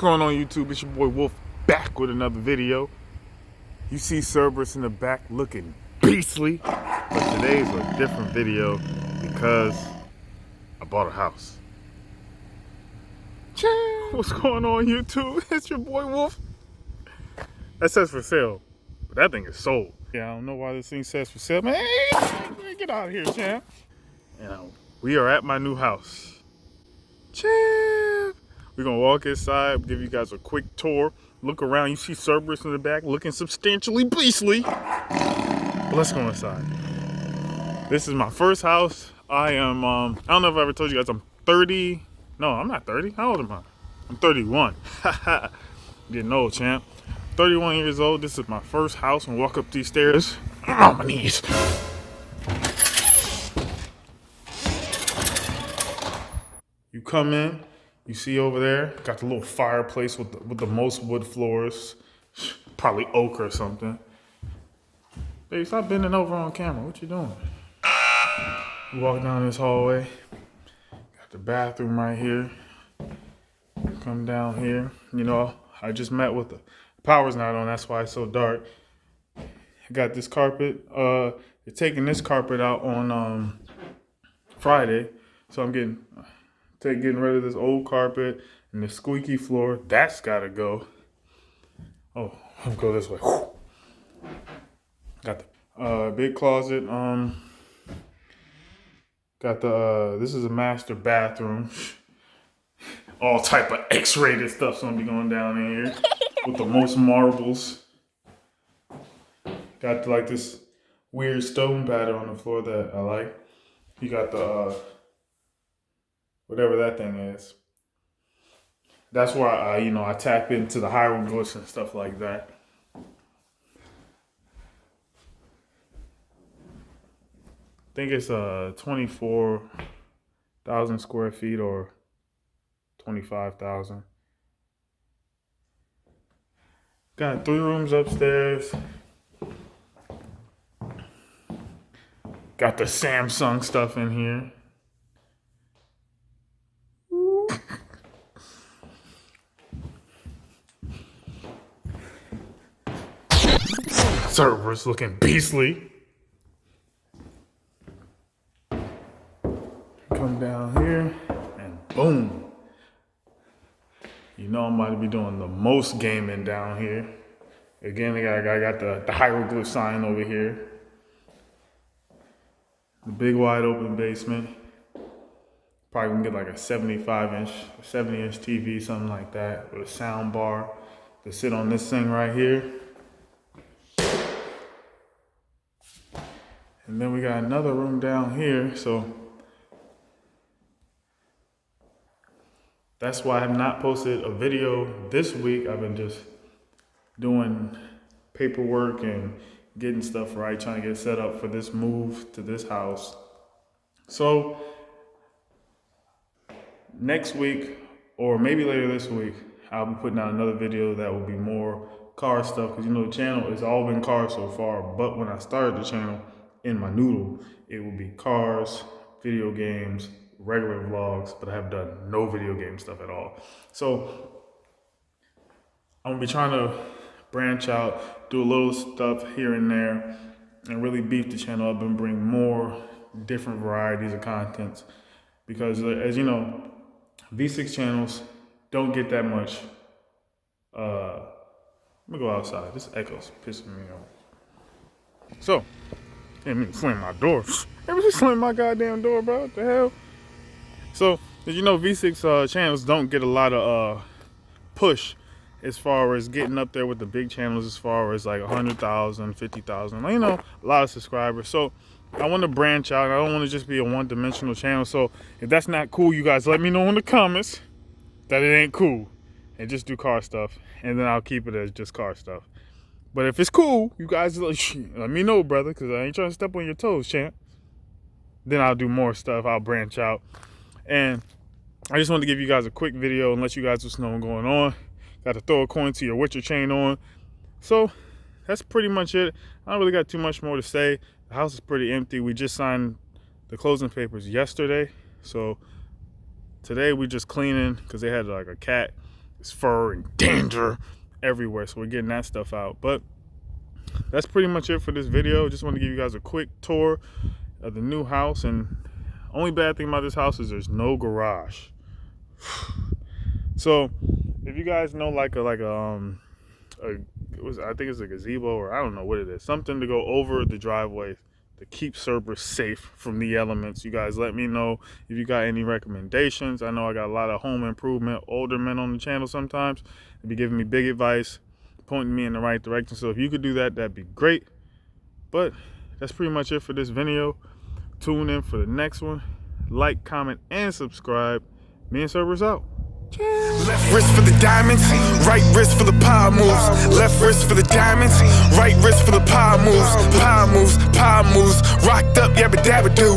going on YouTube? It's your boy Wolf back with another video. You see Cerberus in the back looking beastly, but today's a different video because I bought a house. What's going on YouTube? It's your boy Wolf. That says for sale, but that thing is sold. Yeah, I don't know why this thing says for sale, man. Hey, get out of here, champ. We are at my new house. Champ. We're gonna walk inside, give you guys a quick tour, look around. You see Cerberus in the back looking substantially beastly. But let's go inside. This is my first house. I am, I don't know if I ever told you guys, I'm 30. No, I'm not 30. How old am I? I'm 31. Getting old, champ. 31 years old. This is my first house, and walk up these stairs. I'm on my knees. You come in. You see over there, got the little fireplace with the most wood floors, probably oak or something. Baby, stop bending over on camera. What you doing? You walk down this hallway. Got the bathroom right here. Come down here. You know, I just met with the power's not on. That's why it's so dark. I got this carpet. They're taking this carpet out on Friday, so I'm getting rid of this old carpet and the squeaky floor. That's gotta go. Oh, let's go this way. Got the big closet. Got the this is a master bathroom. All type of X-rated stuff's gonna be going down in here with the most marbles. Got like this weird stone pattern on the floor that I like. You got the whatever that thing is. That's where I tap into the hieroglyphs and stuff like that. I think it's 24,000 square feet or 25,000. Got 3 rooms upstairs. Got the Samsung stuff in here. Cerberus looking beastly. Come down here and boom. You know I'm about to be doing the most gaming down here. Again, I got the hieroglyph sign over here. The big wide open basement. Probably gonna get like a 70-inch TV, something like that, with a sound bar to sit on this thing right here. And then we got another room down here, so that's why I have not posted a video this week. I've been just doing paperwork and getting stuff right, trying to get set up for this move to this house. So next week, or maybe later this week, I'll be putting out another video that will be more car stuff, because the channel has all been cars so far, but when I started the channel, in my noodle, it will be cars, video games, regular vlogs, but I have done no video game stuff at all. So I'm gonna be trying to branch out, do a little stuff here and there, and really beef the channel up and bring more different varieties of content. Because as you know, V6 channels don't get that much. Let me go outside. This echo's pissing me off. So, didn't mean to slam my door. Let me just slam my goddamn door, bro. What the hell? So, as you know, V6 channels don't get a lot of push as far as getting up there with the big channels, as far as like 100,000, 50,000, a lot of subscribers. So, I want to branch out. I don't want to just be a one-dimensional channel. So, if that's not cool, you guys let me know in the comments that it ain't cool. And just do car stuff. And then I'll keep it as just car stuff. But if it's cool, you guys let me know, brother, because I ain't trying to step on your toes, champ. Then I'll do more stuff. I'll branch out. And I just wanted to give you guys a quick video and let you guys just know what's going on. Got to throw a coin to your Witcher chain on. So that's pretty much it. I don't really got too much more to say. The house is pretty empty. We just signed the closing papers yesterday. So today we just cleaning because they had like a cat There's fur and danger everywhere, so we're getting that stuff out. But that's pretty much it for this video. Just want to give you guys a quick tour of the new house. And only bad thing about this house is there's no garage. So if you guys know I think it's a gazebo, or I don't know what it is, something to go over the driveway to keep Cerberus safe from the elements, you guys let me know if you got any recommendations. I know I got a lot of home improvement older men on the channel sometimes. They be giving me big advice, pointing me in the right direction. So if you could do that, that'd be great. But that's pretty much it for this video. Tune in for the next one. Like, comment, and subscribe. Me and Cerberus out. Left wrist for the diamonds, right wrist for the power moves. Left wrist for the diamonds, right wrist for the power moves. Power moves, power moves. Rocked up, yabba dabba do.